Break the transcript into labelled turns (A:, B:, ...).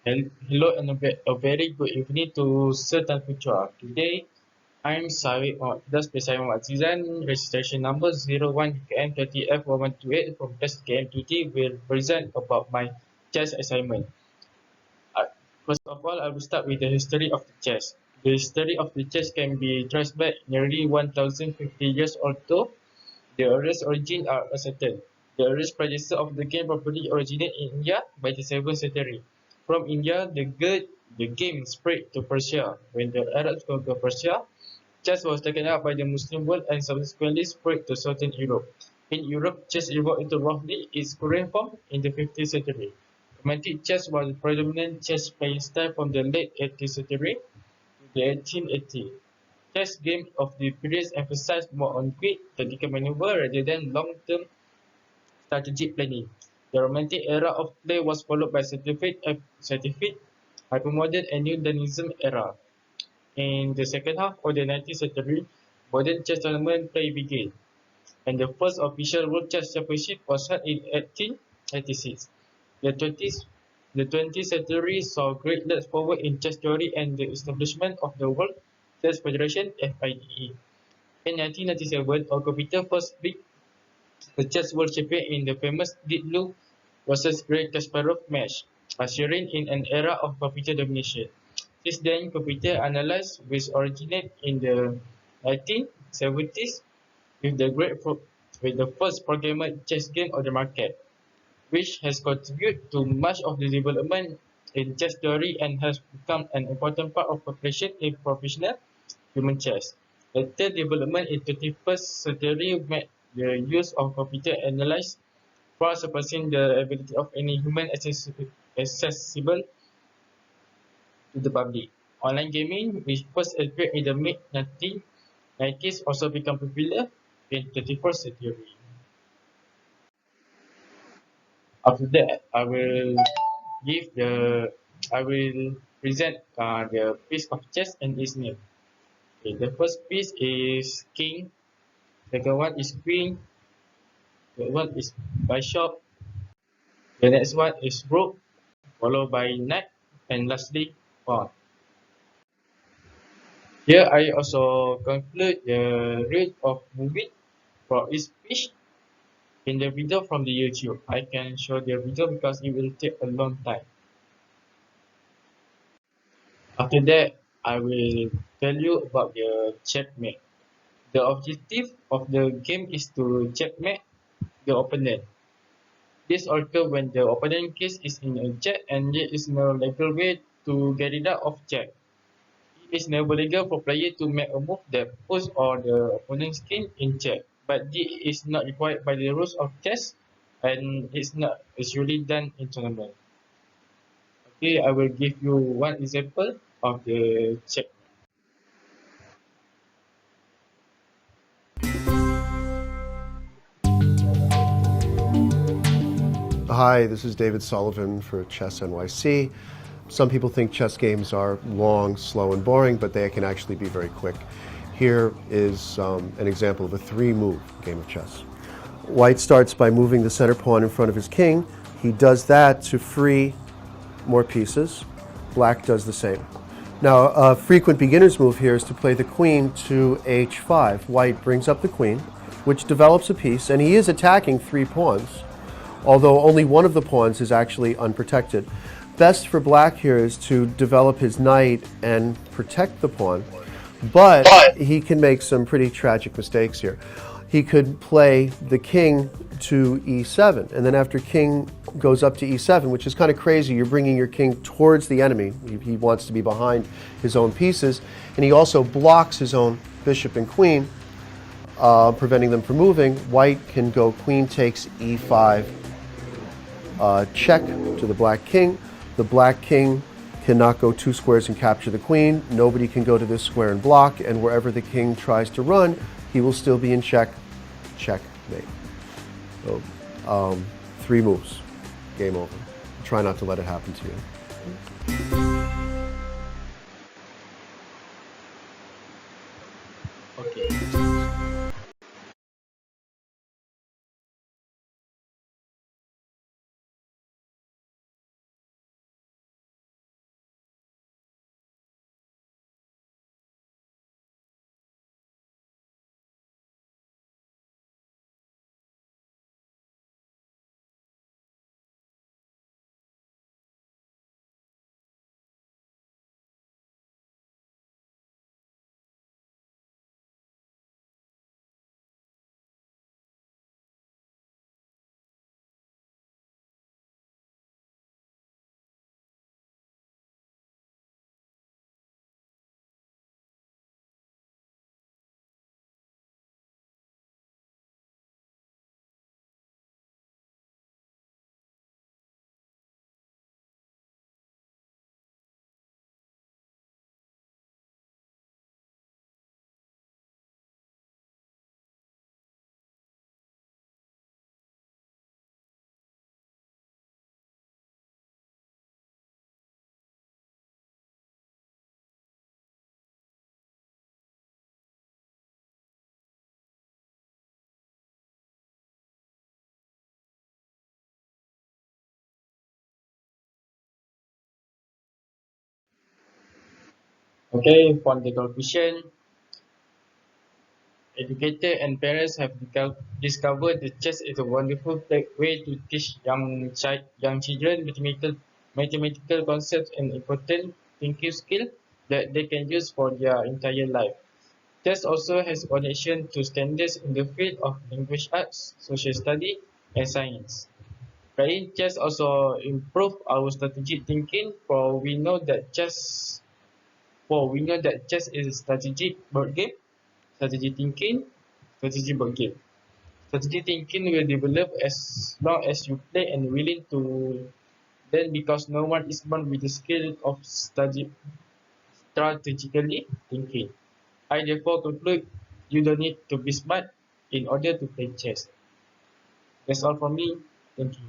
A: Hello and a very good evening to Certain Future. Today, I'm Sari Das Pesai Season, registration number 01KM30F1128 from Test KM20 will present about my chess assignment. Uh, First of all, I will start with the history of the chess. The history of the chess can be traced back nearly 1050 years or so. The earliest origins are uncertain. The earliest predecessor of the game probably originated in India by the 7th century. From India, the game spread to Persia. When the Arabs conquered Persia, chess was taken up by the Muslim world and subsequently spread to southern Europe. In Europe, chess evolved into roughly its current form in the 15th century. Romantic chess was the predominant chess playing style from the late 18th century to the 1880s. Chess games of the period emphasized more on quick, tactical maneuver rather than long-term strategic planning. The Romantic era of play was followed by scientific, hypermodern, and new Dynamism era. In the second half of the 19th century, modern chess tournament play began, and the first official World Chess Championship was held in 1886. The 20th, the 20th century saw great leaps forward in chess theory and the establishment of the World Chess Federation (FIDE). In 1997, a competitor first beat the chess world champion in the famous Deep Blue versus Grey Kasparov match, ushering in an era of computer domination. Since then, computer analysis which originated in the 1970s with with the first programmed chess game on the market, which has contributed to much of the development in chess theory and has become an important part of preparation in professional human chess. Later development in 21st century made the use of computer analysis far surpassing the ability of any human accessible to the public. Online gaming, which first appeared in the mid-1990s, also became popular in 21st century. After that, I will present the piece of chess and its name. Okay, the first piece is king, second one is queen, third one is bishop, the next one is rook, followed by knight, and lastly pawn. Here I also conclude the rate of moving for each piece in the video from the YouTube. I can show the video because it will take a long time. After that, I will tell you about the checkmate. The objective of the game is to checkmate the opponent. This occurs when the opponent case is in a check and there is no legal way to get it out of check. It is never legal for player to make a move that puts or the opponent's king in check, but this is not required by the rules of chess and it's not usually done in tournament. Okay, I will give you one example of the check.
B: Hi, this is David Sullivan for Chess NYC. Some people think chess games are long, slow, and boring, but they can actually be very quick. Here is an example of a three-move game of chess. White starts by moving the center pawn in front of his king. He does that to free more pieces. Black does the same. Now, a frequent beginner's move here is to play the queen to h5. White brings up the queen, which develops a piece, and he is attacking three pawns, although only one of the pawns is actually unprotected. Best for black here is to develop his knight and protect the pawn, but he can make some pretty tragic mistakes here. He could play the king to e7, and then after king goes up to e7, which is kind of crazy, you're bringing your king towards the enemy. He wants to be behind his own pieces, and he also blocks his own bishop and queen, preventing them from moving. White can go queen takes e5, check to the black king. The black king cannot go two squares and capture the queen. Nobody can go to this square and block, and wherever the king tries to run, he will still be in check. Checkmate. So, three moves. Game over. Try not to let it happen to you.
A: Okay. Okay, for the conclusion, educators and parents have discovered that chess is a wonderful way to teach young children mathematical concepts and important thinking skills that they can use for their entire life. Chess also has connection to standards in the field of language arts, social study, and science. Playing chess also improve our strategic thinking, for we know that chess is a strategic board game, strategy thinking, strategy board game. Strategy thinking will develop as long as you play and willing to learn because no one is born with the skill of strategically thinking. I therefore conclude you don't need to be smart in order to play chess. That's all from me. Thank you.